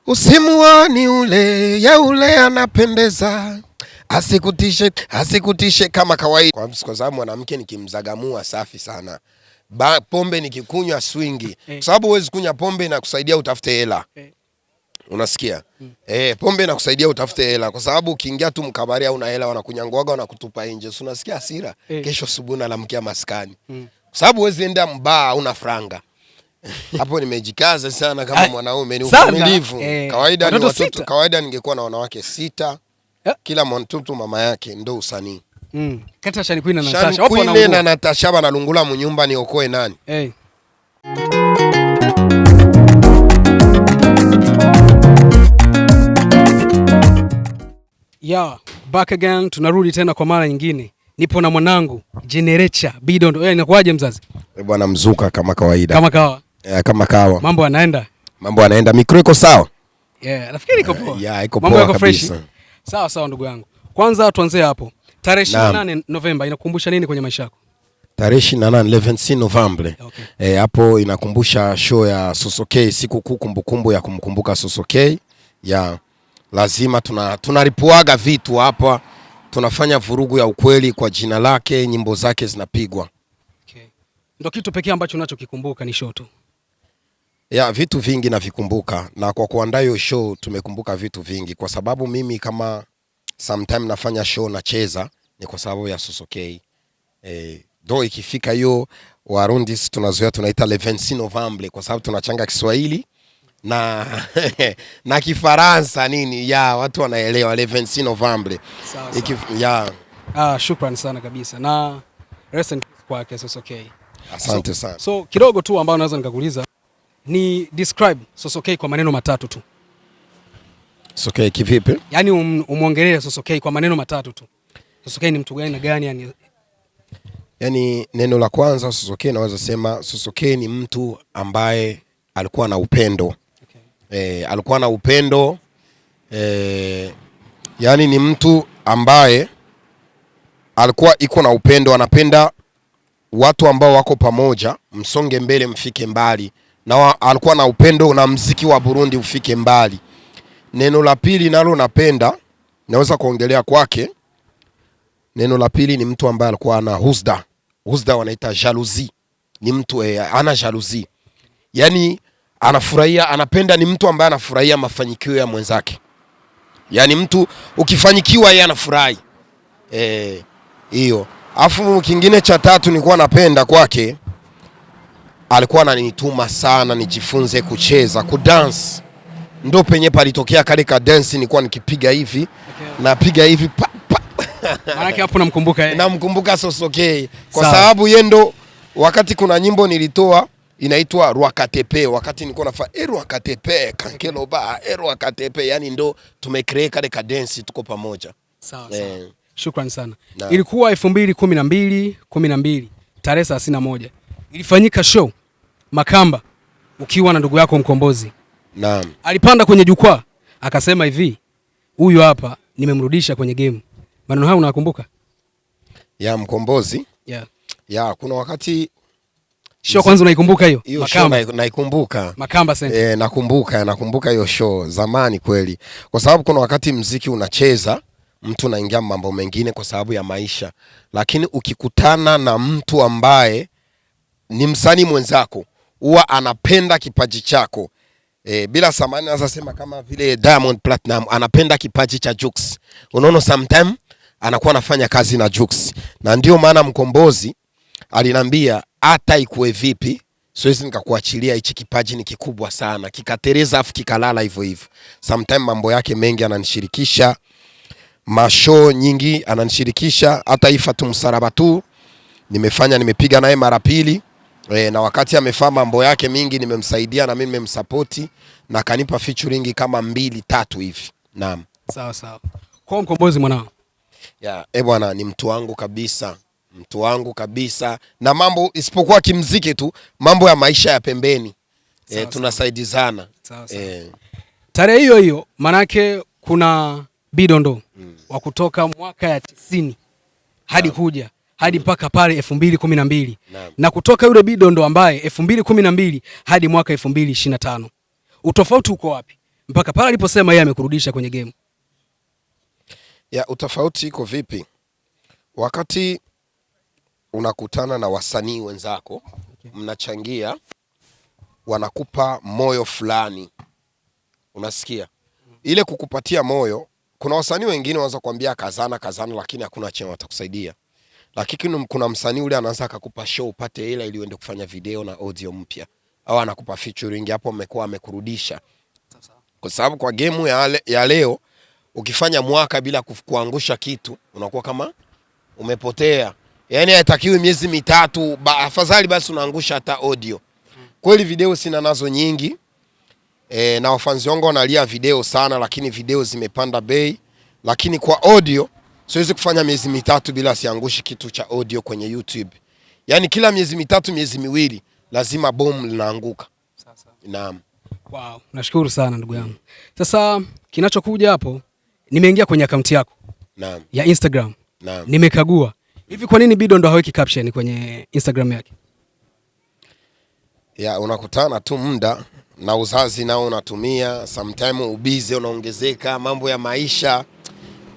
Usimuoni ule, ya ule anapendeza. Asikutishe kama kawaida. Kwa sababu mwanamke nikimzagamua safi sana. Pombe nikikunywa swingi. Kwa sababu huwezi kunywa pombe na kusaidia utafute hela. Unasikia? Pombe na kusaidia utafute hela. Kwa sababu ukiingia tu mkabari au una hela wanakunyangwaga wanakutupa nje. Unasikia hasira? Kesho asubuhi nalamkia maskani. Kwa sababu huwezi enda mbaa una franga. Hapo nimejikaza sana kama mwanaume, ni uvumilivu. Kawaida ni watoto, kawaida ningekuwa na wanawake 6. Kila mtoto mama yake ndo usanii. Kata Shani Queen na Natasha. Wapo na na Natasha banalungula munyumba ni okoe nani? Back again, tunarudi tena kwa mara nyingine. Nipo na mwanangu Generecha Bidondo. Inakuaje mzazi? Bwana mzuka kama kawaida. Kama kawa. Kama kawa. Mambo yanaenda? Mambo yanaenda. Mikro iko sawa? Nafikiri iko poa. Iko poa kabisa. Sawa ndugu yangu. Kwanza tuanze hapo. Tarehe 28 Novemba inakumbusha nini kwenye maisha yako? Tarehe 28 26 Novemba. Hapo inakumbusha show ya Sosokey, siku kuu kumbukumbu ya kumkumbuka Sosokey. Lazima tunaripuaga vitu hapa. Tunafanya vurugu ya ukweli kwa jina lake, nyimbo zake zinapigwa. Ndio kitu pekee ambacho unachokikumbuka ni show tu? Vitu vingi navikumbuka, na kwa kuandaa hiyo show tumekumbuka vitu vingi, kwa sababu mimi kama sometime nafanya show nacheza ni kwa sababu ya Sosokey. Do ikifika hiyo Warundi tunazoea tunaita le 26 Novembre kwa sababu tunachanga Kiswahili na na Kifaransa nini watu wanaelewa le 26 Novembre. Shukrani sana kabisa na recent kwa Sosokey. Asante sana. So kidogo tu ambao naweza nikakuuliza ni describe Sosokey kwa maneno matatu tu. Sosokey kivipi? Yaani umuongelee Sosokey kwa maneno matatu tu. Sosokey ni mtu gani na gani yani neno la kwanza Sosokey naweza sema Sosokey ni mtu ambaye alikuwa na upendo. Alikuwa na upendo. Yani ni mtu ambaye alikuwa iko na upendo, anapenda watu ambao wako pamoja, msonge mbele mfike mbali. Na alikuwa na upendo na muziki wa Burundi ufike mbali. Neno la pili nalo napenda, naweza kuongelea kwake. Neno la pili ni mtu ambaye alikuwa ana husda. Husda wanaita jalousie. Ni mtu ana jalousie. Yani anafurahia, anapenda, ni mtu ambaye anafurahia mafanikio ya mwenzake. Yani mtu ukifanikiwa yeye anafurahi. Hiyo. Afu kingine cha tatu nilikuwa napenda kwake, alikuwa ananituma sana nijifunze kucheza, kudance. Ndio penye palitokea kale ka dance nilikuwa nikipiga hivi, napiga hivi Maana yake hapo namkumbuka namkumbuka Sosokey kwa sababu yeye ndo wakati kuna nyimbo nilitoa inaitwa Rwakatepe, wakati nilikuwa nafanya Rwakatepe kankeloba Rwakatepe, yani ndo tumecreate kale ka dance tuko pamoja. Sawa. Shukrani sana. Ilikuwa 2012 tarehe 31. Ilifanyika show Makamba ukiwa na ndugu yako Mkombozi. Naam. Alipanda kwenye jukwaa akasema hivi, huyu hapa nimemrudisha kwenye game. Maneno hayo unakumbuka? Mkombozi? Kuna wakati show kwanza unaikumbuka hiyo? Makamba naikumbuka. Makamba sasa. Nakumbuka hiyo show zamani kweli. Kwa sababu kuna wakati muziki unacheza mtu anaingia mambo mengine kwa sababu ya maisha. Lakini ukikutana na mtu ambaye ni msanii mwenzako, huwa anapenda kipaji chako. Bila samani naweza sema kama vile Diamond Platinum anapenda kipaji cha Jux. Unaona sometime anakuwa anafanya kazi na Jux. Na ndio maana Mkombozi alinambia hata ikuwe vipi siwezi nikakuachilia, hichi kipaji ni kikubwa sana. Kikatereza afu kikalala hivyo hivyo. Sometime mambo yake mengi ananishirikisha. Mashow nyingi ananishirikisha, hata Ifatu Msarabatu nimepiga naye mara pili. Na wakati amefanya mambo yake mingi nimemsaidia na mimi nimemsupport na kanipa featuring kama 2-3 hivi. Naam. Sawa. Kwa Mkombozi mwanao? Bwana ni mtu wangu kabisa. Mtu wangu kabisa. Na mambo isipokuwa kimuziki tu, mambo ya maisha ya pembeni. Tunasaidizana. Tarehe hiyo manake kuna Bidondo wa kutoka mwaka ya 90 hadi kuja hadi mpaka pale 2012 na kutoka yule Bidondo ambaye 2012 hadi mwaka 2025. Utofauti uko wapi? mpaka pale aliposema yeye amekurudisha kwenye game? Ya utofauti iko vipi? Wakati unakutana na wasanii wenzako, mnachangia, wanakupa moyo fulani, unasikia ile kukupatia moyo. Kuna wasanii wengine wanaweza kuambia kazana, lakini hakuna chenye watakusaidia. Lakini kuna msanii ule anaanza akakupa show upate ile ili uende kufanya video na audio mpya, au anakupa featuring, hapo amekuwa amekurudisha. Kwa sababu kwa game ya leo ukifanya mwaka bila kuangusha kitu, unakuwa kama umepotea. Yani haitakiwi miezi mitatu, afadhali basi unaangusha hata audio. Kweli video sina nazo nyingi. Na wafanzi wangu wanalia video sana, lakini video zimepanda bei. Lakini kwa audio siwezi kufanya miezi mitatu bila siangushi kitu cha audio kwenye YouTube. Yani kila miezi mitatu, miezi miwili lazima boom linaanguka. Sasa. Naam. Wow, nashukuru sana ndugu yangu. Sasa kinachokuja hapo, nimeingia kwenye akaunti yako. Naam. Ya Instagram. Naam. Nimekagua. Hivi kwa nini Bido ndo haweki caption kwenye Instagram yake? Ya unakutana tu muda na uzazi nao unatumia, sometime ubize unaongezeka, mambo ya maisha.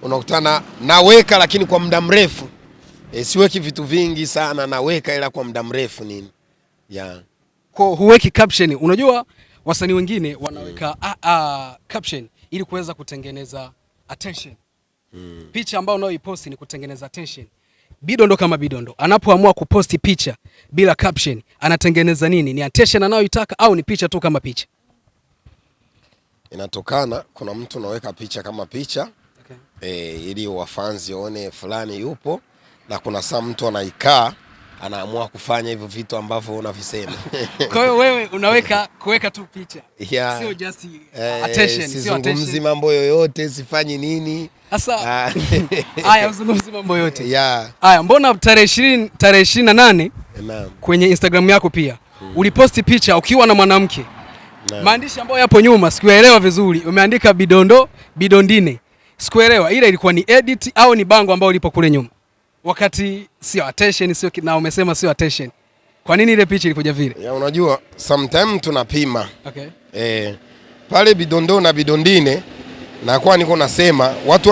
Unakutana naweka lakini kwa muda mrefu. Siweki vitu vingi sana, naweka ila kwa muda mrefu nini. Ya. Kwa huweki caption. Unajua wasanii wengine wanaweka caption ili kuweza kutengeneza attention. Picha ambayo unayoiposti ni kutengeneza attention. Bido ndo kama Bido ndo anapoamua kuposti picha bila caption anatengeneza nini? Ni attention anayoitaka au ni picha tu kama picha? Inatokana, kuna mtu anaweka picha kama picha, okay, ili wafanzi waone fulani yupo, na kuna saa mtu anaikaa anaamua kufanya hivyo vitu ambavyo unavisema. Kwa hiyo wewe unaweka kuweka tu picha. Yeah. Sio just attention, sio attention. Sizungumzi mambo yoyote, sifanyi nini. Sasa haya uzungumzi mambo yote. Yeah. Haya, mbona tarehe 28 kwenye Instagram yako pia uliposti picha ukiwa na mwanamke? Maandishi ambayo yapo nyuma sikuelewa vizuri. Umeandika Bidondo, Bidondine. Sikuelewa ile ilikuwa ni edit au ni bango ambao lipo kule nyuma. Wakati sio attention, sio, na umesema sio attention. Kwa nini ile picha ilipoja vile? Ya unajua sometimes tunapima. Okay. Pale Bidondo na Bidondine na kwa niko nasema watu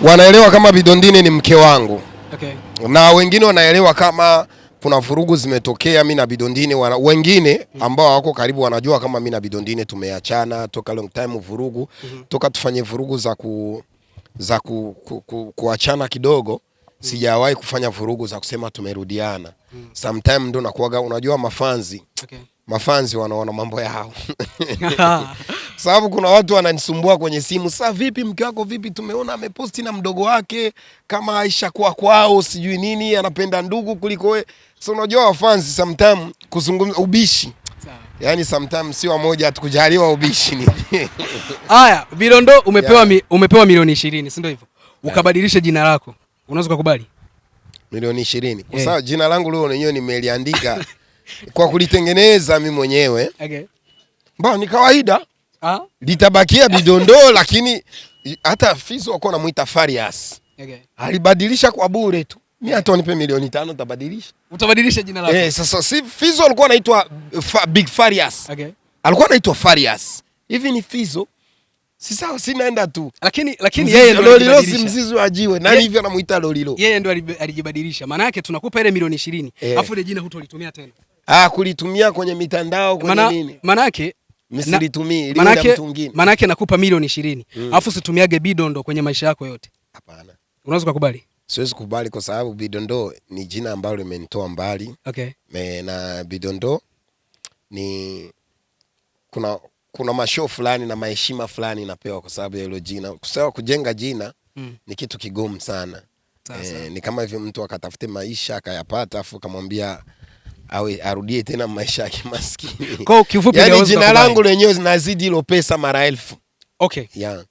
wanaelewa kama Bidondine ni mke wangu. Okay. Na wengine wanaelewa kama kuna vurugu zimetokea mimi na Bidondine, wengine ambao wako karibu wanajua kama mimi na Bidondine tumeachana toka long time vurugu, toka tufanye vurugu za kuachana kidogo. Sijawahi kufanya vurugu za kusema tumerudiana. Sometimes ndo nakuaga, unajua mafanzi. Okay. Mafanzi wanaona mambo yao. Sababu kuna watu wananisumbua kwenye simu, sasa vipi mke wako vipi, tumeona ameposti na mdogo wake kama Aisha kwao sijui nini, anapenda ndugu kuliko wewe. So unajua wafanzi sometimes kuzungumza ubishi. Yaani sometimes si wamoja tukujaliwa ubishi ni. Haya, Bidondo umepewa umepewa milioni 20, si ndio hivyo? Ukabadilisha jina lako. Unaweza kukubali? Milioni 20. Kwa sababu jina langu leo lenyewe nimeliandika kwa kulitengeneza mimi mwenyewe. Okay. Mbona ni kawaida? Litabakia Bidondo, lakini hata Fizo wako namuita Farias. Okay. Alibadilisha kwa bure tu. Mimi hata unipe milioni 5 utabadilisha. Utabadilisha jina lako? Sasa si Fizo alikuwa anaitwa Big Farias. Okay. Alikuwa anaitwa Farias. Hivi ni Fizo. Si sawa, si naenda tu. Lakini yeye ndo Lolilo si mzizi wa jiwe. Nani hivyo anamuita Lolilo? Yeye ndo alijibadilisha. Maana yake tunakupa ile milioni 20. Alafu ile jina hutolitumia tena. Kulitumia kwenye mitandao kwenye nini? Maana yake msilitumii ili mtu mwingine. Maana yake nakupa milioni 20. Alafu usitumiage Bidondo kwenye maisha yako yote. Hapana. Unaweza kukubali? Siwezi kukubali kwa sababu Bidondo ni jina ambalo limenitoa mbali. Okay. Na Bidondo ni kuna mashow fulani na maheshima fulani napewa kwa sababu ya hilo jina. Kusema kujenga jina ni kitu kigumu sana. Ni kama hivyo mtu akatafute maisha akayapata afu kamwambia awe arudie tena maisha ya kimaskini. Kwa kifupi yani jina langu lenyewe zinazidi hilo pesa mara 1000. Okay. Yeah.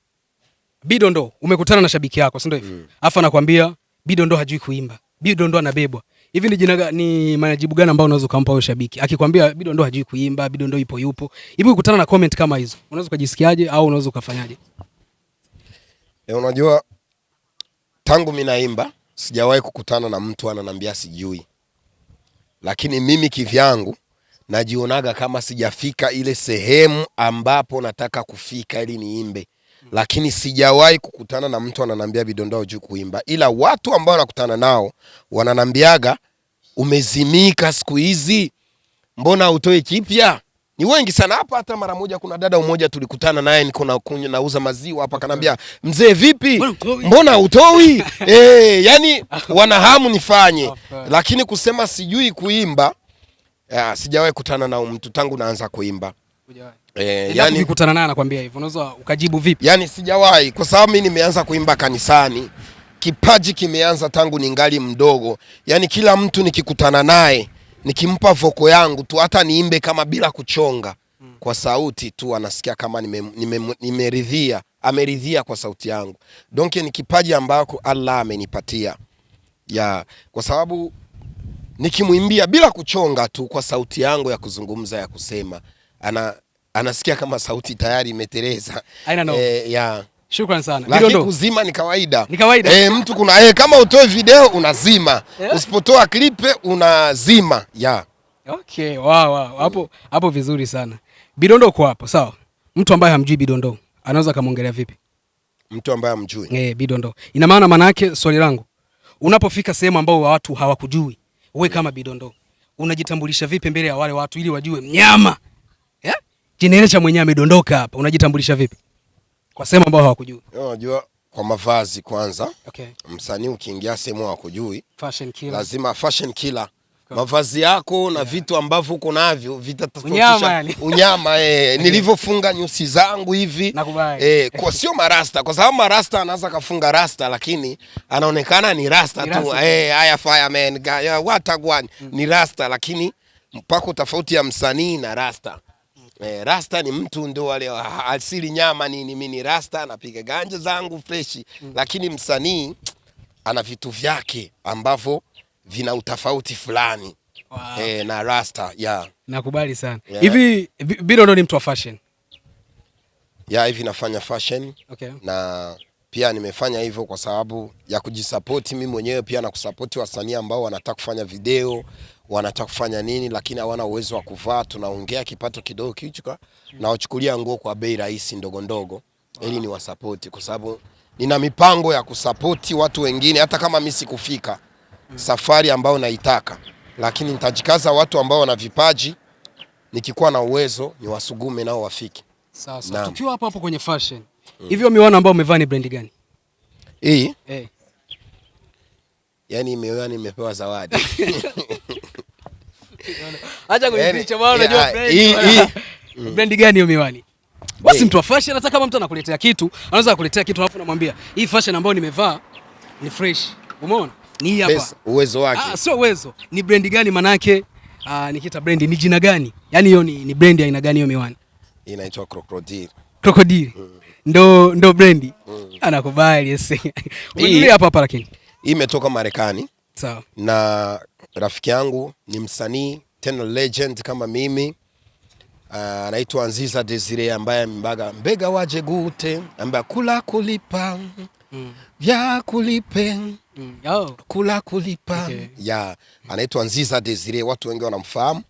Bidondo umekutana na shabiki yako, si ndio hivyo? Afa anakuambia Bidondo hajui kuimba. Bidondo anabebwa. Hivi ni jina ni majibu gani ambao unaweza kumpa huyo shabiki? Akikwambia Bidondo hajui kuimba, Bidondo yupo. Hivi ukutana na comment kama hizo, unaweza kujisikiaje au unaweza ukafanyaje? Unajua tangu mimi naimba sijawahi kukutana na mtu ananiambia sijui. Lakini mimi kivyangu najionaga kama sijafika ile sehemu ambapo nataka kufika ili niimbe. Lakini sijawahi kukutana na mtu ananiambia Bidondoo hujui kuimba. Ila watu ambao nakutana nao wananambiaga umezimika siku hizi, mbona utoi kipya? Ni wengi sana hapa. Hata mara moja kuna dada mmoja tulikutana naye, niko na kunywa nauza maziwa hapa, kanambia mzee vipi, mbona utoi? Yani wanahamu nifanye, lakini kusema sijui kuimba sijawahi kutana na mtu tangu naanza kuimba. Yani ukikutana naye anakuambia hivyo, unaweza ukajibu vipi? Yani sijawahi, kwa sababu mimi nimeanza kuimba kanisani. Kipaji kimeanza tangu ningali mdogo. Yani kila mtu nikikutana naye, nikimpa voko yangu tu, hata niimbe kama bila kuchonga, kwa sauti tu anasikia kama nimeridhia, ameridhia kwa sauti yangu. Donc ni kipaji ambako Allah amenipatia. Kwa sababu nikimwimbia bila kuchonga tu kwa sauti yangu ya kuzungumza, ya kusema, anasikia kama sauti tayari imeteleza. Shukrani sana. Lakini kuzima ni kawaida. Ni kawaida. Mtu kuna kama utoe video unazima. Usipotoa klipe unazima. Okay, wow. Hapo vizuri sana. Bidondoo kwa hapo, sawa? Mtu ambaye hamjui Bidondoo anaweza kumuongelea vipi? Mtu ambaye hamjui. Bidondoo. Ina maana yake swali langu, unapofika sehemu ambao watu hawakujui, wewe kama Bidondoo unajitambulisha vipi mbele ya wale watu ili wajue mnyama? Jina cha mwenyewe amedondoka hapa. Unajitambulisha vipi kwa sehemu ambao hawakujui? Unajua kwa mavazi kwanza. Okay. Msanii ukiingia sehemu hawakujui, fashion killer. Lazima fashion killer. Mavazi yako na vitu ambavyo uko navyo vitatofautisha unyama. Nilivyofunga nyusi zangu hivi. Kwa sio marasta, kwa sababu marasta anaanza kafunga rasta lakini anaonekana ni rasta tu. Haya fireman watagwan ni rasta, lakini mpaka tofauti ya msanii na rasta. Rasta ni mtu ndio wale asili nyama nini, mimi ni rasta napiga ganja zangu fresh. Lakini msanii ana vitu vyake ambavyo vina utofauti fulani. Na rasta. Nakubali sana. Hivi Bidondoo ni mtu wa fashion? Hivi nafanya fashion. Okay. Na pia nimefanya hivyo kwa sababu ya kujisupport mimi mwenyewe, pia na kusupport wasanii ambao wanataka kufanya video, wanataka kufanya nini lakini hawana uwezo wa kuvaa. Tunaongea kipato kidogo kichukua na wachukulia nguo kwa bei rahisi ndogo ndogo ili ni wasupport, kwa sababu nina mipango ya kusupport watu wengine hata kama mimi sikufika safari ambao naitaka, lakini nitajikaza watu ambao wana vipaji, nikikuwa na uwezo ni wasugume nao wafike. Sasa tukiwa hapo kwenye fashion, hivyo miwani ambao umevaa ni brand gani? Hii? Yani miwani nimepewa zawadi. Acha kunificha bwana, unajua brand. Brand gani hiyo miwani? Basi mtu wa fashion hata kama mtu anakuletea kitu, anaweza kukuletea kitu alafu unamwambia, "Hii fashion ambayo nimevaa ni fresh." Umeona? Ni hapa. Uwezo wake. Sio uwezo. Ni brand gani manake? Nikita brand ni jina gani? Yaani hiyo ni brand ya aina gani hiyo miwani? Inaitwa Crocodile. Crocodile. Ndo brand. Anakubali yes. Wewe hapa lakini. Hii imetoka Marekani. Sawa. Na rafiki yangu ni msanii tena legend kama mimi. Anaitwa Nziza Desire ambaye mbega waje gute ambaye kula kulipa. Vya kulipe. Kula kulipa. Anaitwa Nziza Desire, watu wengi wanamfahamu.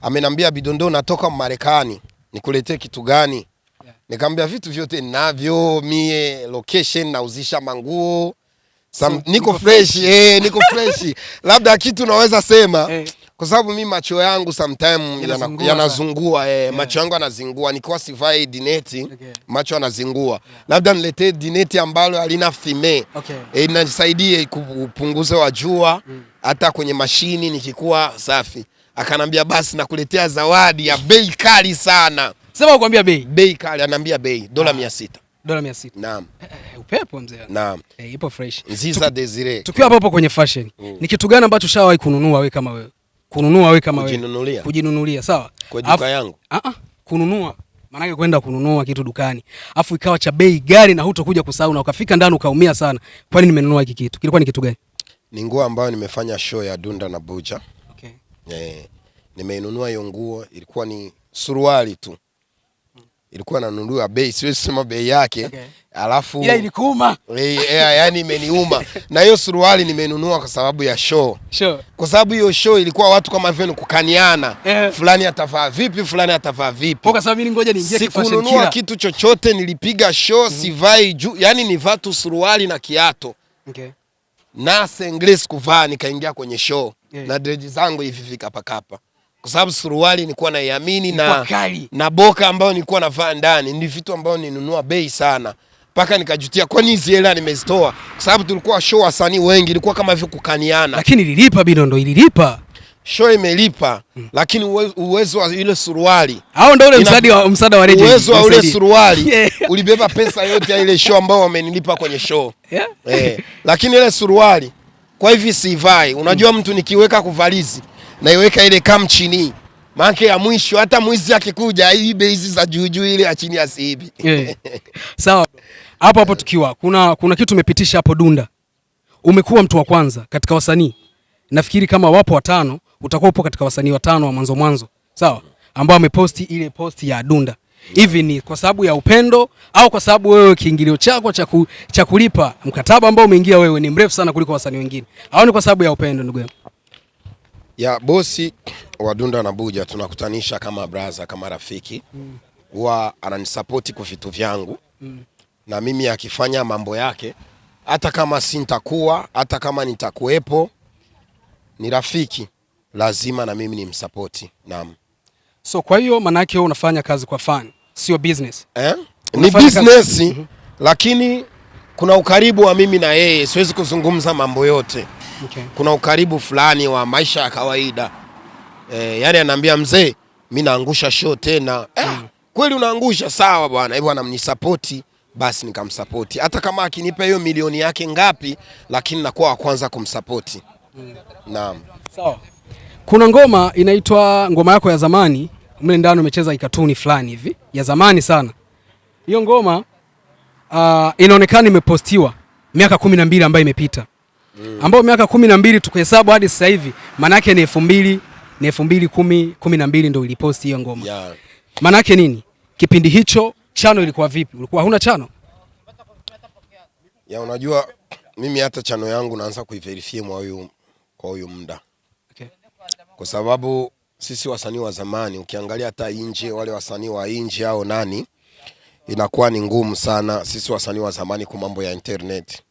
Amenambia Bidondoo natoka Marekani, nikuletee kitu gani? Nikamwambia vitu vyote ninavyo, mie location nauzisha manguo. Niko fresh, niko fresh. Labda kitu naweza sema kwa sababu mimi macho yangu sometimes yanazungua, macho yangu yanazingua, nikiwa sivai dineti, macho yanazingua. Labda niletee dineti ambalo halina fime. Inanisaidia kupunguza wa jua hata kwenye mashini nikikuwa safi. Akanambia basi nakuletea zawadi ya bei kali sana. Sema ukwambia bei. Bei kali, anambia bei $600. $600. Naam. Upepo mzee. Naam. Ipo fresh. Nziza Desire. Tukiwa hapo kwenye fashion. Ni kitu gani ambacho ushawahi kununua wewe kama wewe? Kujinunulia, sawa? Kwa duka yangu. Kununua. Maana yake kwenda kununua kitu dukani. Afu ikawa cha bei gari na hutokuja kusahau na ukafika ndani ukaumia sana. Kwani nimenunua hiki kitu? Kilikuwa ni kitu gani? Ni nguo ambayo nimefanya show ya Dunda na Buja. Okay. Nimeinunua hiyo nguo, ilikuwa ni suruali tu. ilikuwa nanunuliwa bei, siwezi sema bei yake. Okay. Alafu ila ilikuuma. Yani imeniuma. Na hiyo suruali nimenunua kwa sababu ya show. Kwa sababu hiyo show ilikuwa watu kama vile kukaniana. Fulani atavaa vipi, fulani atavaa vipi. Kwa sababu mimi ngoja niingie fashion killer. Sikununua kitu chochote, nilipiga show, sivai juu, yani nivaa tu suruali na kiato. Okay. Na singles kuvaa, nikaingia kwenye show. Na dread zangu hivi fika pakapa. Kwa sababu suruali nilikuwa naiamini na boka ambayo nilikuwa navaa ndani ni vitu ambavyo ninunua bei sana. Paka nikajutia kwa nini hizo hela nimezitoa. Kwa sababu tulikuwa show wasanii wengi, ilikuwa kama hivyo kukaniana. Lakini ililipa Bidondo, ililipa. Show imelipa, lakini uwezo wa ile suruali. Hao ndio ule msaada wa redio. Uwezo wa ule suruali ulibeba pesa yote ya ile show ambao wamenilipa kwenye show. Lakini ile suruali kwa hivi sivai. Unajua mtu nikiweka kuvalizi na iweka ile kam chini. Maana ya mwisho hata mwizi akikuja ibe hizi za juu ile ya chini asiibi. Sawa. Hapo tukiwa kuna kitu umepitisha hapo Dunda. Umekuwa mtu wa kwanza katika wasanii. Nafikiri kama wapo watano, utakuwa upo katika wasanii watano wa mwanzo. Sawa? Ambao wameposti ile posti ya Dunda. Hivi ni kwa sababu ya upendo au kwa sababu wewe kiingilio chako cha kulipa mkataba ambao umeingia wewe ni mrefu sana kuliko wasanii wengine? Au ni kwa sababu ya upendo ndugu yangu? Ya bosi wa Dunda na Buja tunakutanisha kama brother, kama rafiki. Huwa ananisupport kwa vitu vyangu. Na mimi akifanya mambo yake, hata kama sintakuwa, hata kama nitakuepo, ni rafiki, lazima na mimi nimsupport. Naam. So kwa hiyo maana yake wewe unafanya kazi kwa fun, sio business. Ni business, lakini kuna ukaribu wa mimi na yeye, siwezi kuzungumza mambo yote. Okay. Kuna ukaribu fulani wa maisha ya kawaida. Yani ananiambia mzee, mimi naangusha show tena. Kweli unaangusha, sawa bwana. Hivyo anamnisupport, basi nikamsupport. Hata kama akinipa hiyo milioni yake ngapi, lakini nakuwa wa kwanza kumsupport. Naam. Sawa. Kuna ngoma inaitwa ngoma yako ya zamani, mle ndani umecheza ikatuni fulani hivi ya zamani sana. Hiyo ngoma inaonekana imepostiwa miaka 12 ambayo imepita. Ambao miaka 12 tukihesabu hadi sasa hivi maana yake ni 2012 ndio iliposti hiyo ngoma. Maana yake nini? Kipindi hicho channel ilikuwa vipi? Ulikuwa huna channel? Unajua mimi hata channel yangu naanza kuiverify kwa huyu muda. Okay. Kwa sababu sisi wasanii wa zamani ukiangalia hata nje, wale wasanii wa nje au nani, inakuwa ni ngumu sana sisi wasanii wa zamani kwa mambo ya internet.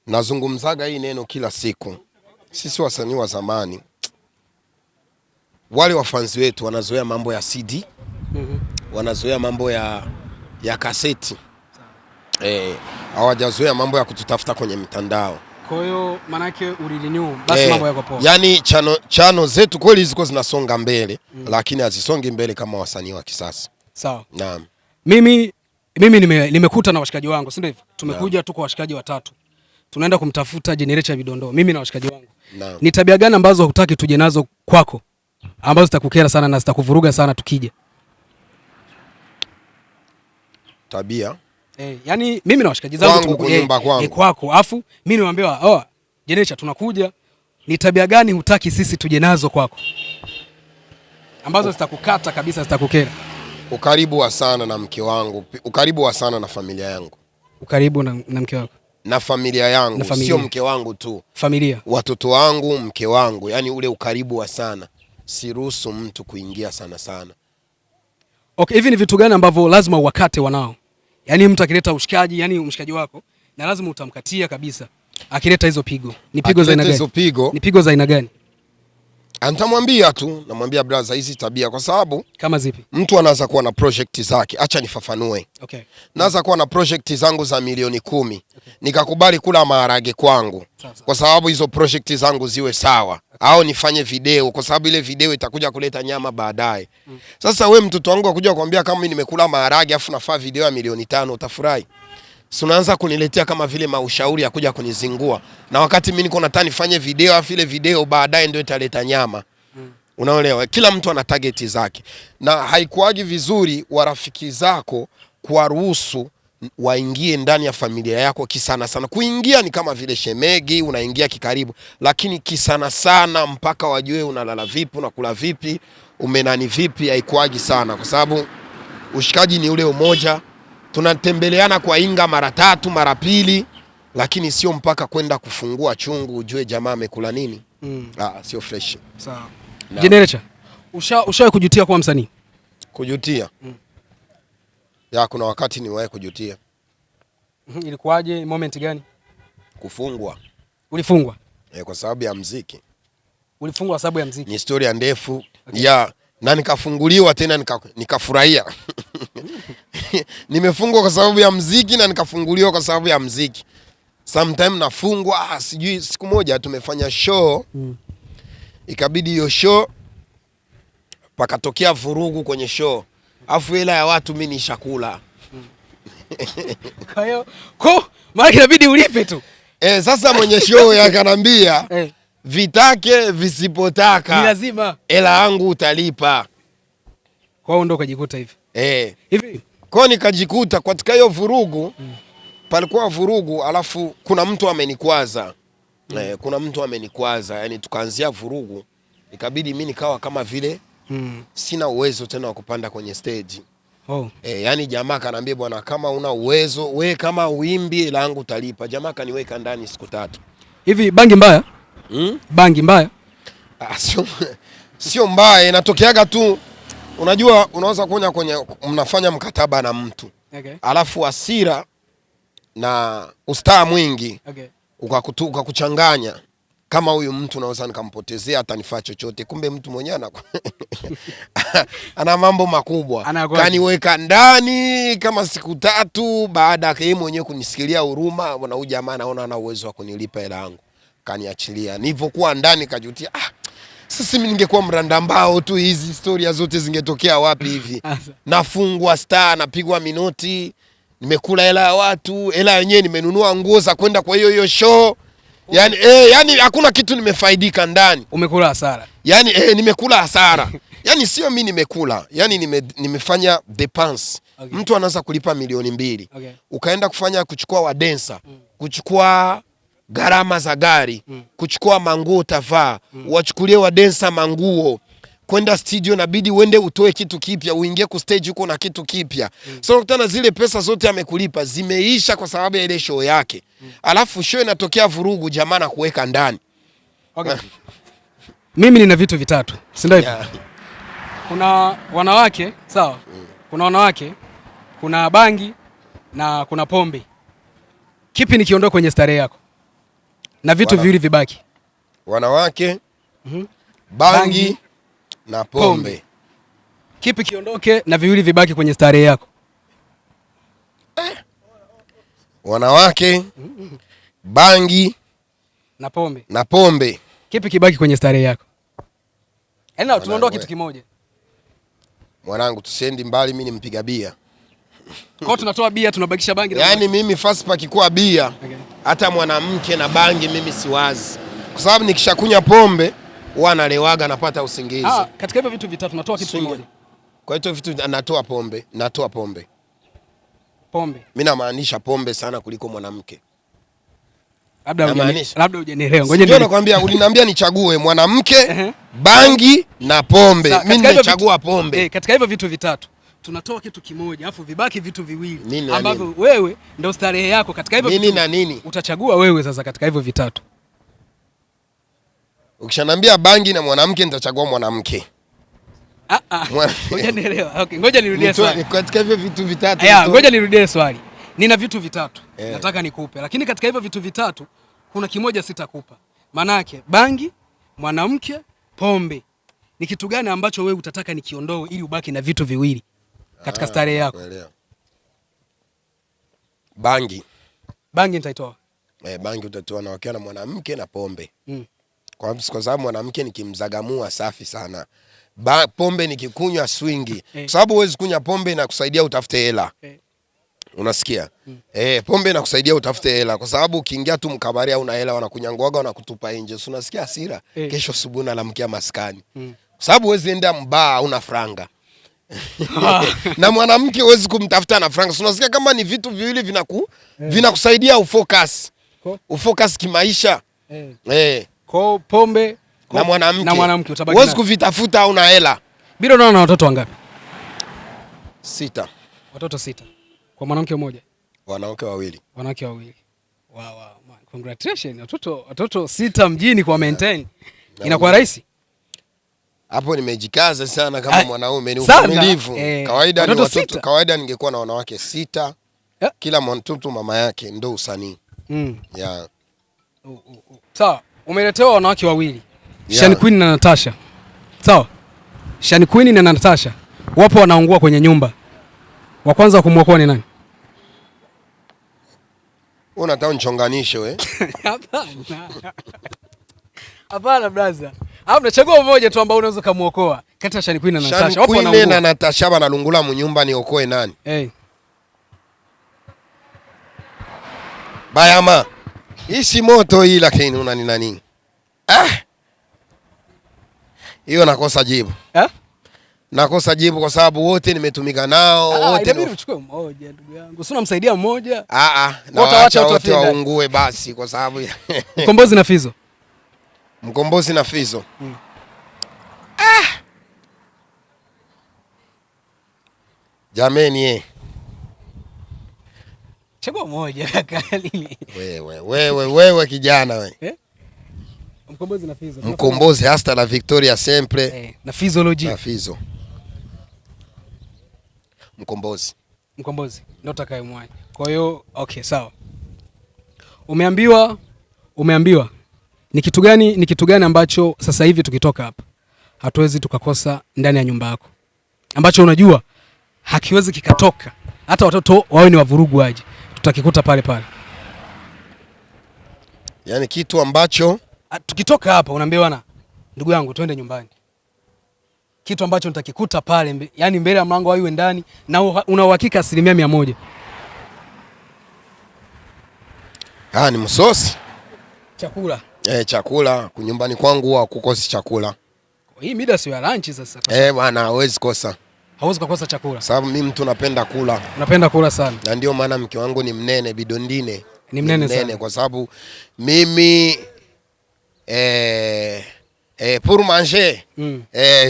Nazungumzaga hii neno kila siku. Sisi wasanii wa zamani, wale wafanzi wetu wanazoea mambo ya CD, wanazoea mambo ya kaseti. Hawajazoea mambo ya kututafuta kwenye mitandao. Kwa hiyo maana yake ulirenew basi mambo yako poa. Yani chano zetu kweli ziko zinasonga mbele, lakini hazisongi mbele kama wasanii wa kisasa. Sawa. Naam. Mimi nimekuta na washikaji wangu, si ndio hivyo? Tumekuja tuko washikaji watatu. Tunaenda kumtafuta Generator Bidondo, mimi na washikaji wangu. Naam. Ni tabia gani ambazo hutaki tuje nazo kwako ambazo zitakukera sana na zitakuvuruga sana tukija? Tabia? Yani mimi na washikaji zangu tumekuja kwako. Afu mimi niwaambia, Generator tunakuja. Ni tabia gani hutaki sisi tuje nazo kwako ambazo zitakukata kabisa, zitakukera? Ukaribu wa sana na mke wangu, ukaribu wa sana na familia yangu. Ukaribu na mke wako? Na familia yangu, na familia. Sio mke wangu tu. Familia. Watoto wangu, mke wangu, yani ule ukaribu wa sana. Siruhusu mtu kuingia sana. Okay, hivi ni vitu gani ambavyo lazima uwakate wanao? Yani mtu akileta ushikaji, yani mshikaji wako, na lazima utamkatia kabisa. Akileta hizo pigo. Ni pigo za aina gani? Ni pigo za aina gani? Nitamwambia tu, namwambia brother hizi tabia, kwa sababu kama zipi? Mtu anaanza kuwa na project zake, acha nifafanue. Okay. Naanza kuwa na project zangu za milioni 10. Okay. Nikakubali kula maharage kwangu. Kwa sababu hizo project zangu ziwe sawa. Okay. Au nifanye video kwa sababu ile video itakuja kuleta nyama baadaye. Sasa we mtoto wangu akuja kuambia kama mimi nimekula maharage afu nafaa video ya milioni 5, utafurahi? Si unaanza kuniletea kama vile maushauri ya kuja kunizingua. Na wakati mimi niko nataka nifanye video afu ile video baadaye ndio italeta nyama. Unaelewa? Kila mtu ana target zake. Na haikuagi vizuri warafiki zako kuwaruhusu waingie ndani ya familia yako kisana sana. Kuingia ni kama vile shemegi, unaingia kikaribu, lakini kisana sana mpaka wajue unalala vipi, unakula vipi, umenani vipi, haikuagi sana, kwa sababu ushikaji ni ule umoja. Tunatembeleana kwa inga mara 3 mara 2, lakini sio mpaka kwenda kufungua chungu ujue jamaa amekula nini. Sio fresh. Sawa. Generator, ushawahi kujutia kuwa msanii? Kujutia? Ya, kuna wakati niwahi kujutia. Ilikuwaje? Moment gani? Kufungwa. Ulifungwa? Kwa sababu ya muziki. Ulifungwa kwa sababu ya muziki? Ni historia ndefu. Okay. Ya, na nikafunguliwa tena nikafurahia. Nimefungwa kwa sababu ya muziki na nikafunguliwa kwa sababu ya muziki. Sometime nafungwa, sijui siku moja tumefanya show. Ikabidi hiyo show pakatokea vurugu kwenye show. Afu hela ya watu mimi nishakula. Kwa hiyo maana inabidi ulipe tu. Sasa mwenye show yakanambia vitake visipotaka ni lazima hela yangu utalipa. Kwa hiyo ndo ukajikuta hivi. Hivi. Kwa nikajikuta katika hiyo vurugu. Palikuwa vurugu, alafu kuna mtu amenikwaza. Kuna mtu amenikwaza, yani tukaanzia vurugu. Ikabidi mimi nikawa kama vile sina uwezo tena wa kupanda kwenye stage. Yani jamaa kanambia bwana, kama una uwezo we kama uimbi langu utalipa. Jamaa kaniweka ndani siku 3. Hivi bangi mbaya? Bangi mbaya? Sio mbaya, inatokeaga tu. Unajua unaweza kuonya kwenye mnafanya mkataba na mtu. Alafu hasira na ustaa mwingi ukakuchanganya. Kama huyu mtu naweza nikampotezea atanifaa chochote, kumbe mtu mwenyewe ana mambo makubwa. Kaniweka ndani kama siku 3, baada ya yeye mwenyewe kunisikilia huruma, na huyu jamaa anaona ana uwezo wa kunilipa hela yangu, kaniachilia. Nilipokuwa ndani kajutia, sasa mimi ningekuwa mranda mbao tu, hizi historia zote zingetokea wapi hivi? Nafungwa star, napigwa minoti, nimekula hela ya watu, hela yenyewe nimenunua nguo za kwenda kwa hiyo show. Yani hakuna kitu nimefaidika ndani. Umekula hasara. Yani nimekula hasara. Yani sio mimi nimekula. Yani nimefanya dépense. Mtu anaanza kulipa milioni 2. Ukaenda kuchukua wadensa, kuchukua gharama za gari, kuchukua manguo utavaa, wachukulie wadensa manguo. Kwenda studio inabidi uende utoe kitu kipya, uingie ku stage huko na kitu kipya. So unakutana zile pesa zote amekulipa zimeisha kwa sababu ya ile show yake. Alafu show inatokea vurugu, jamaa na kuweka ndani. Mimi nina vitu vitatu, si ndio hivyo? Kuna wanawake, sawa? Kuna wanawake, kuna bangi na kuna pombe. Kipi nikiondoa kwenye starehe yako? Na vitu viwili vibaki. Wanawake, bangi na pombe. Kipi kiondoke na viwili vibaki kwenye starehe yako? Wanawake, bangi na pombe. Kipi kibaki kwenye starehe yako? Yaani tunaondoa kitu kimoja. Mwanangu, tusiendi mbali, mimi nimpiga bia. Kwa tunatoa bia tunabakisha bangi. Yaani mimi fast pack kwa bia. Hata mwanamke na bangi mimi siwazi. Kwa sababu nikishakunya pombe huwa nalewaga, napata usingizi. Katika hivyo vitu vitatu natoa kitu kimoja. Kwa hiyo vitu natoa pombe. Pombe. Mimi namaanisha pombe sana kuliko mwanamke. Labda hujanielewa. Ngoja ndio nakwambia, uliniambia nichague mwanamke, bangi na pombe. Mimi nimechagua pombe. Katika hivyo vitu vitatu tunatoa kitu kimoja, afu vibaki vitu viwili ambavyo wewe ndio starehe yako. Katika hivyo nini na nini utachagua wewe sasa katika hivyo vitatu? Ukishanambia bangi na mwanamke nitachagua mwanamke. Ngoja nielewa. Okay, ngoja nirudie swali. Katika hivyo vitu vitatu. Ngoja nirudie swali. Nina vitu vitatu. Nataka nikupe. Lakini katika hivyo vitu vitatu kuna kimoja sitakupa. Manake bangi, mwanamke, pombe. Ni kitu gani ambacho wewe utataka nikiondoe ili ubaki na vitu viwili katika starehe yako? Bangi. Bangi nitaitoa. Bangi utatoa na wakiwa na mwanamke na pombe. Kwa sababu mwanamke nikimzagamua safi sana. Pombe nikikunywa swingi. Kwa sababu huwezi kunywa pombe inakusaidia utafute hela. Unasikia? Pombe inakusaidia utafute hela kwa sababu ukiingia tu mkabari au una hela wanakunyangwaga wanakutupa nje. So unasikia hasira? Kesho asubuhi nalamkia maskani. Kwa sababu huwezi enda mbaa una franga. Na mwanamke huwezi kumtafuta na franga. So unasikia kama ni vitu viwili vinakusaidia ufocus. Ufocus kimaisha. Kwa pombe na mwanamke utabaki. Huwezi kuvitafuta au una hela. Bila unaona watoto wangapi? 6. Watoto 6. Kwa mwanamke mmoja? Wanawake 2. Wanawake 2. Wow, man, congratulations. Watoto 6 mjini kwa maintain. Inakuwa rahisi? Hapo nimejikaza sana kama mwanaume, ni uvumilivu. Kawaida ni watoto, kawaida ningekuwa na wanawake 6. Kila mtoto mama yake, ndo usanii. Yeah. Sawa, umeletewa wanawake 2. Shani Queen na Natasha. Sawa. Shani Queen na Natasha wapo wanaungua kwenye nyumba. Wa kwanza kumwokoa ni nani? Unataka nichonganishe wewe? Hapana. Hapana brother. Hapo unachagua mmoja tu ambao unaweza kumuokoa kati ya Shani Queen na Natasha. Wapo wanaungua. Shani Queen na Natasha wanalungula mnyumba, niokoe nani? Bayama. Hii si moto hii, lakini una nini? Hiyo nakosa jibu. Nakosa jibu kwa sababu wote nimetumika nao, wote inabidi uchukue mmoja ndugu yangu. Sio unamsaidia mmoja? Na waacha wote waungue basi kwa sababu Mkombozi na Fizo. Mkombozi na Fizo. Jameni chagua mmoja kaka. Wewe kijana wewe. Mkombozi na Fizo. Mkombozi hasta la Victoria sempre. Na Fizology. Na Fizo. Mkombozi ndio utakayemwacha. Kwa hiyo okay, sawa. Umeambiwa ni kitu gani ambacho sasa hivi tukitoka hapa hatuwezi tukakosa ndani ya nyumba yako, ambacho unajua hakiwezi kikatoka hata watoto wawe ni wavurugu aje, tutakikuta pale pale. Yaani kitu ambacho tukitoka hapa unaambia bwana, ndugu yangu twende nyumbani. Kitu ambacho nitakikuta pale, yani mbele ya mlango wao ndani, na una uhakika 100%. Ni msosi. Chakula. Chakula nyumbani kwangu huwa kukosi chakula. Hii mida sio ya lunch sasa. Bwana hawezi kosa. Hauwezi kukosa chakula. Sababu mimi mtu napenda kula. Napenda kula sana. Na ndio maana mke wangu ni mnene, bidondine. Ni mnene sana. Kwa sababu mimi pour manger.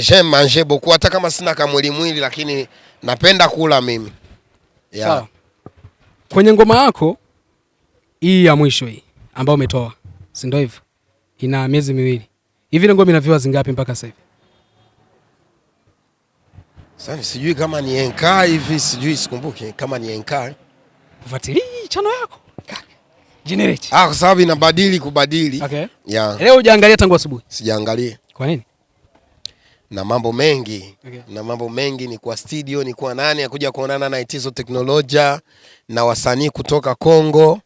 J'aime manger beaucoup, hata kama sina kamwili lakini napenda kula mimi. Sawa. Kwenye ngoma yako hii ya mwisho hii ambayo umetoa, si ndio hivyo? Ina miezi 2. Hivi ngoma ina views ngapi mpaka sasa hivi? Sasa sijui kama ni enka hivi, sikumbuki kama ni enka. Kufuatilia chano yako Generate. Kwa sababu inabadili kubadili. Okay. Yeah. Leo hujaangalia tangu asubuhi? Sijaangalia. Kwa nini? Na mambo mengi. Okay. Na mambo mengi, ni kwa studio, ni kwa nani akuja kuonana na Itizo Teknolojia na wasanii kutoka Kongo.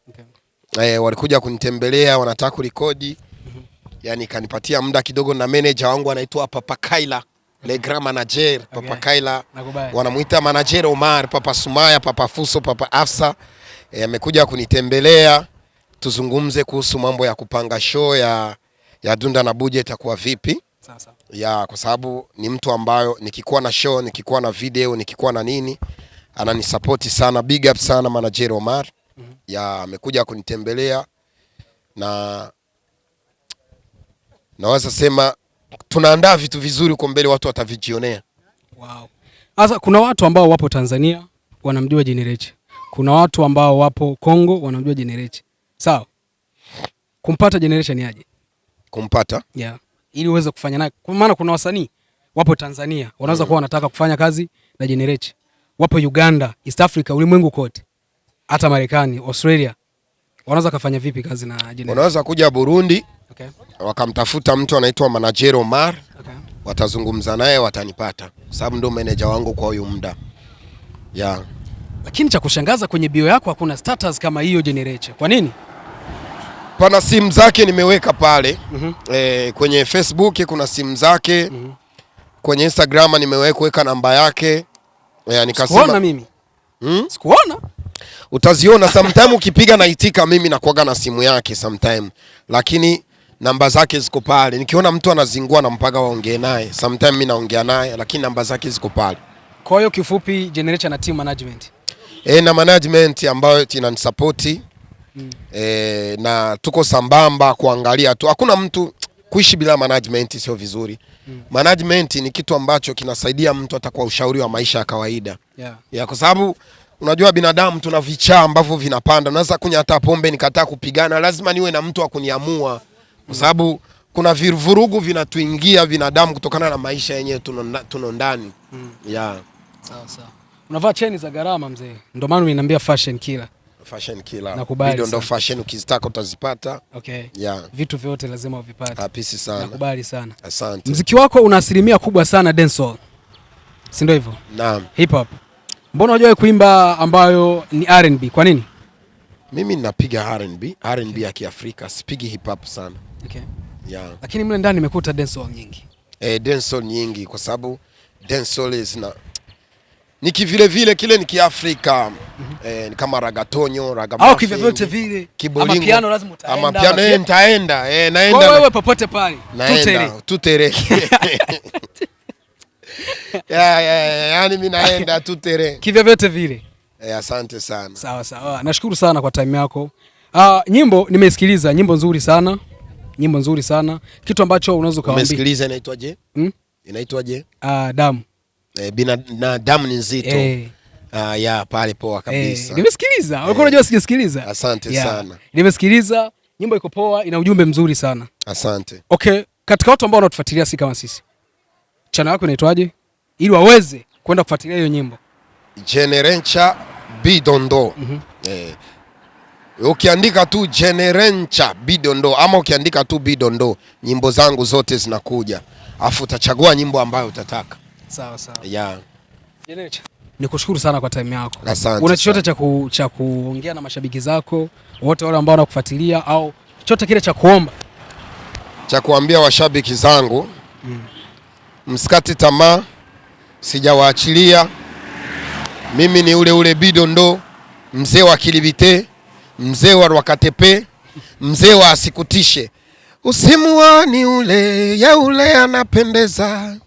Okay. Walikuja kunitembelea, wanataka kurekodi. Yani kanipatia muda kidogo, na manager wangu anaitwa Papa Kaila, le grand manager. Okay. Papa Kaila. Wanamuita manager Omar, Papa Sumaya, Papa Fuso, Papa Afsa. Amekuja kunitembelea tuzungumze kuhusu mambo ya kupanga show ya Dunda na Budget itakuwa vipi. Sasa. Kwa sababu ni mtu ambayo nikikuwa na show, nikikuwa na video, nikikuwa na nini, ananisupport sana. Big up sana manager Omar. Amekuja kunitembelea na naweza sema tunaandaa vitu vizuri kwa mbele, watu watavijionea. Wow. Sasa kuna watu ambao wapo Tanzania wanamjua Generation. Kuna watu ambao wapo Kongo wanamjua Generation. Sawa. Kumpata Generation aje? Kumpata? Yeah. Ili uweze kufanya naye. Kwa maana kuna wasanii wapo Tanzania wanaweza kuwa wanataka kufanya kazi na Generation. Wapo Uganda, East Africa, ulimwengu kote. Hata Marekani, Australia. Wanaweza kufanya vipi kazi na Generation? Wanaweza kuja Burundi. Okay. Wakamtafuta mtu anaitwa manager Omar. Okay. Watazungumza naye, watanipata. Sababu ndio manager wangu kwa huyu muda. Yeah. Lakini cha kushangaza kwenye bio yako hakuna status kama hiyo Generation. Kwa nini? Pana simu zake nimeweka pale. Kwenye Facebook kuna simu zake. Kwenye Instagram nimeweka namba yake. Nikasema sikuona mimi. Sikuona. Utaziona sometime ukipiga na itika, mimi nakuaga na simu yake sometime. Lakini namba zake ziko pale. Nikiona mtu anazingua na mpaga waongee naye. Sometime mimi naongea naye, lakini namba zake ziko pale. Kwa hiyo kifupi Generation na team management. Na management ambayo inanisupport. Na tuko sambamba kuangalia tu. Hakuna mtu kuishi bila management sio vizuri. Management ni kitu ambacho kinasaidia mtu hata kwa ushauri wa maisha ya kawaida. Ya kwa sababu unajua binadamu tuna vichaa ambavyo vinapanda. Unaweza kunywa hata pombe nikataa kupigana, lazima niwe na mtu wa kuniamua. Kwa sababu kuna vurugu vinatuingia binadamu kutokana na maisha yenyewe tuno ndani. Sawa. Unavaa cheni za gharama mzee. Ndio maana unaniambia fashion killer. Fashion killer. Nakubali. Ndio fashion ukizitaka utazipata. Okay. Vitu vyote lazima uvipate. Happy sana. Nakubali sana. Asante. Muziki wako una asilimia kubwa sana dancehall. Si ndio hivyo? Naam. Hip hop. Mbona unajua kuimba ambayo ni R&B? Kwa nini? Mimi ninapiga R&B ya Kiafrika, sipigi hip hop sana. Okay. Lakini mle ndani nimekuta dancehall nyingi. Dancehall nyingi kwa sababu dancehall ni vile kile ni Kiafrika. Ni kama ragatonyo, au kivyote vile. Ama piano lazima utaenda. Ama piano nitaenda. Naenda. Wewe popote pale. Tutere. Yani mimi naenda tutere. Kivyote vile. Asante sana. Sawa. Nashukuru sana kwa time yako. Nyimbo nimesikiliza, nyimbo nzuri sana. Kitu ambacho unaweza kawaambia. Umesikiliza inaitwaje? Inaitwaje? Damu. Damu ni nzito. Pale poa kabisa. Nimesikiliza. Ulikuwa unajua sijasikiliza? Asante sana. Nimesikiliza, nyimbo iko poa, ina ujumbe mzuri sana. Asante. Okay, katika watu ambao wanatufuatilia si kama sisi, channel yako inaitwaje? Ili waweze kwenda kufuatilia hiyo nyimbo. Generencha Bidondo. Ukiandika tu Generencha Bidondo ama ukiandika tu Bidondo, nyimbo zangu zote zinakuja. Afu utachagua nyimbo ambayo utataka. Sawa. Generencha. Nikushukuru sana kwa time yako. Asante. Una chochote cha kuongea na mashabiki zako wote wale ambao wanakufuatilia, au chochote kile cha kuomba? Cha kuambia washabiki zangu, msikati tamaa, sijawaachilia. Mimi ni ule Bidondo, mzee wa Kilibite, mzee wa Rwakatepe, mzee wa Asikutishe. Usimuoni ule anapendeza,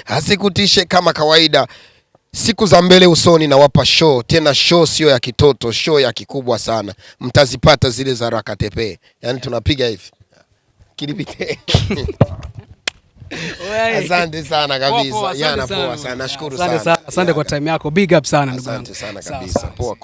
asikutishe kama kawaida. Siku za mbele usoni na wapa show, tena show sio ya kitoto, show ya kikubwa sana. Mtazipata zile za Rwakatepe. Yani tunapiga hivi. Kilibite. Asante sana kabisa. Napoa sana. Nashukuru sana. Asante kwa time yako. Big up sana ndugu yangu. Asante sana kabisa. Poa.